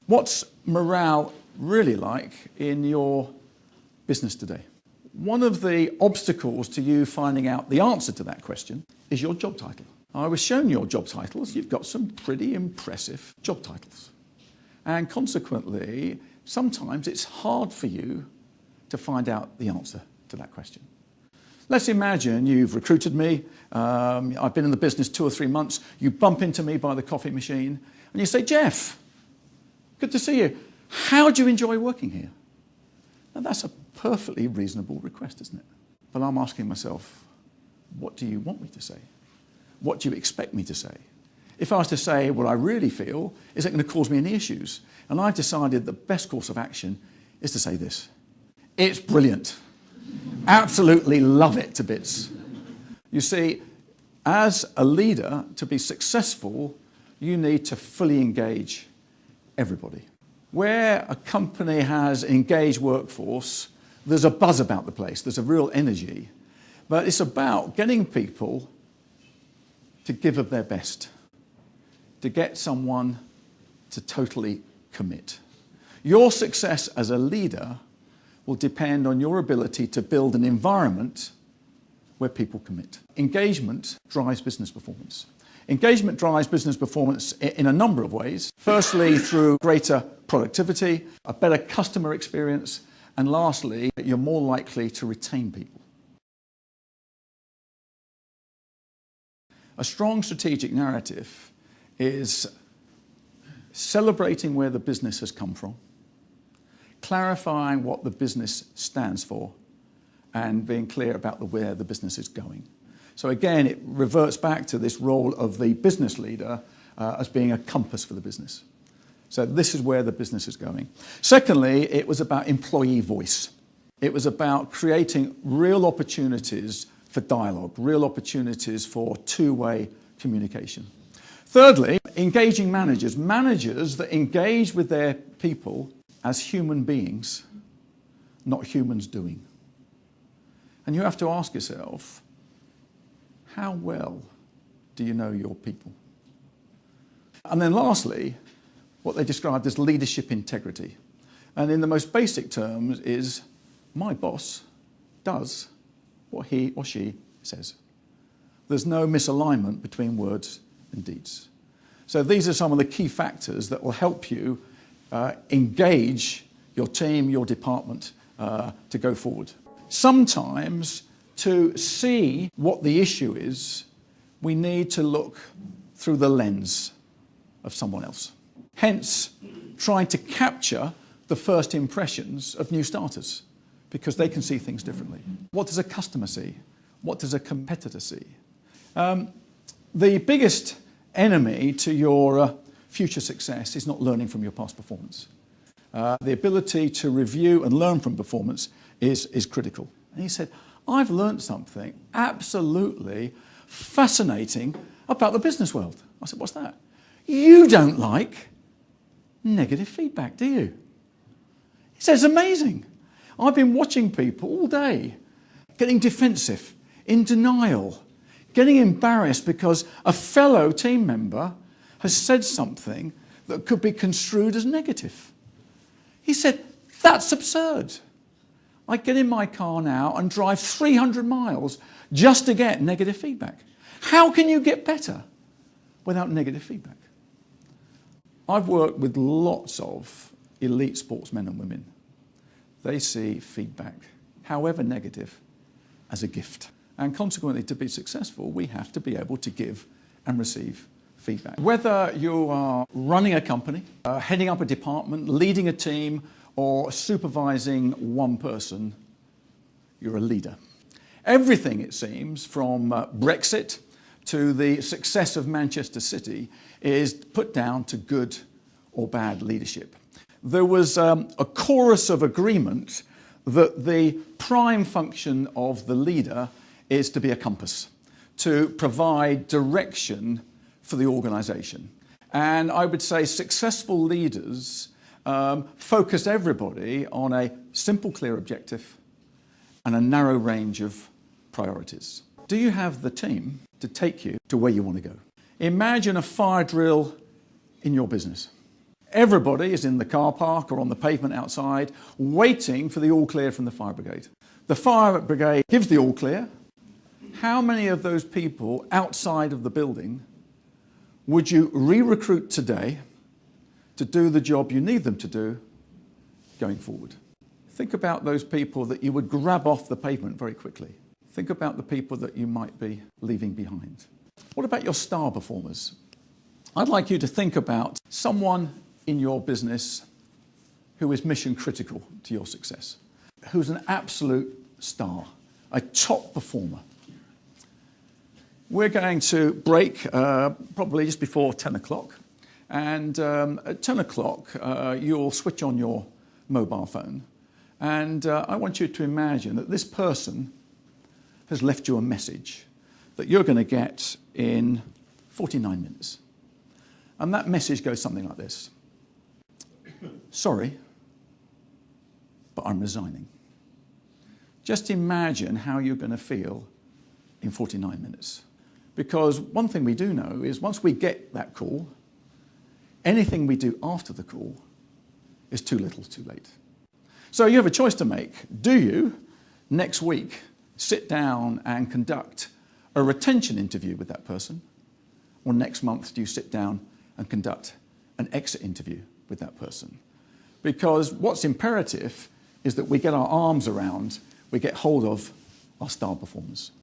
What's morale really like in your business today? One of the obstacles to you finding out the answer to that question is your job title. I was shown your job titles. You've got some pretty impressive job titles. And consequently, sometimes it's hard for you to find out the answer to that question. Let's imagine you've recruited me. I've been in the business 2 or 3 months. You bump into me by the coffee machine and you say, Jeff, good to see you. How do you enjoy working here? Now that's a perfectly reasonable request, isn't it? But I'm asking myself, what do you want me to say? What do you expect me to say? If I was to say what I really feel, is it going to cause me any issues? And I've decided the best course of action is to say this. It's brilliant. Absolutely love it to bits. You see, as a leader, to be successful, you need to fully engage everybody. Where a company has engaged workforce, there's a buzz about the place, there's a real energy. But it's about getting people to give of their best, to get someone to totally commit. Your success as a leader will depend on your ability to build an environment where people commit. Engagement drives business performance. Engagement drives business performance in a number of ways. Firstly, through greater productivity, a better customer experience, and lastly, you're more likely to retain people. A strong strategic narrative is celebrating where the business has come from, clarifying what the business stands for, and being clear about where the business is going. So again, it reverts back to this role of the business leader as being a compass for the business. So this is where the business is going. Secondly, it was about employee voice. It was about creating real opportunities for dialogue, real opportunities for two-way communication. Thirdly, engaging managers. Managers that engage with their people as human beings, not humans doing. And you have to ask yourself, how well do you know your people? And then lastly, what they described as leadership integrity. And in the most basic terms is, my boss does what he or she says. There's no misalignment between words and deeds. So these are some of the key factors that will help you engage your team, your department to go forward. Sometimes to see what the issue is, we need to look through the lens of someone else. Hence, trying to capture the first impressions of new starters, because they can see things differently. What does a customer see? What does a competitor see? The biggest enemy to your future success is not learning from your past performance. The ability to review and learn from performance is critical. And he said, I've learned something absolutely fascinating about the business world. I said, what's that? You don't like negative feedback, do you? He says, amazing. I've been watching people all day getting defensive, in denial, getting embarrassed because a fellow team member has said something that could be construed as negative. He said, that's absurd. I get in my car now and drive 300 miles just to get negative feedback. How can you get better without negative feedback? I've worked with lots of elite sportsmen and women. They see feedback, however negative, as a gift. And consequently, to be successful, we have to be able to give and receive feedback. Whether you are running a company, heading up a department, leading a team, or supervising one person, you're a leader. Everything, it seems, from Brexit to the success of Manchester City is put down to good or bad leadership. There was a chorus of agreement that the prime function of the leader is to be a compass, to provide direction for the organisation. And I would say successful leaders focus everybody on a simple, clear objective and a narrow range of priorities? Do you have the team to take you to where you want to go? Imagine a fire drill in your business. Everybody is in the car park or on the pavement outside waiting for the all clear from the fire brigade. The fire brigade gives the all clear. How many of those people outside of the building would you re-recruit today to do the job you need them to do going forward? Think about those people that you would grab off the pavement very quickly. Think about the people that you might be leaving behind. What about your star performers? I'd like you to think about someone in your business who is mission critical to your success, who's an absolute star, a top performer. We're going to break probably just before 10 o'clock. And at 10 o'clock, you'll switch on your mobile phone. And I want you to imagine that this person has left you a message that you're going to get in 49 minutes. And that message goes something like this. Sorry, but I'm resigning. Just imagine how you're going to feel in 49 minutes. Because one thing we do know is once we get that call, anything we do after the call is too little, too late. So you have a choice to make. Do you, next week, sit down and conduct a retention interview with that person? Or next month, do you sit down and conduct an exit interview with that person? Because what's imperative is that we get our arms around, we get hold of our star performers.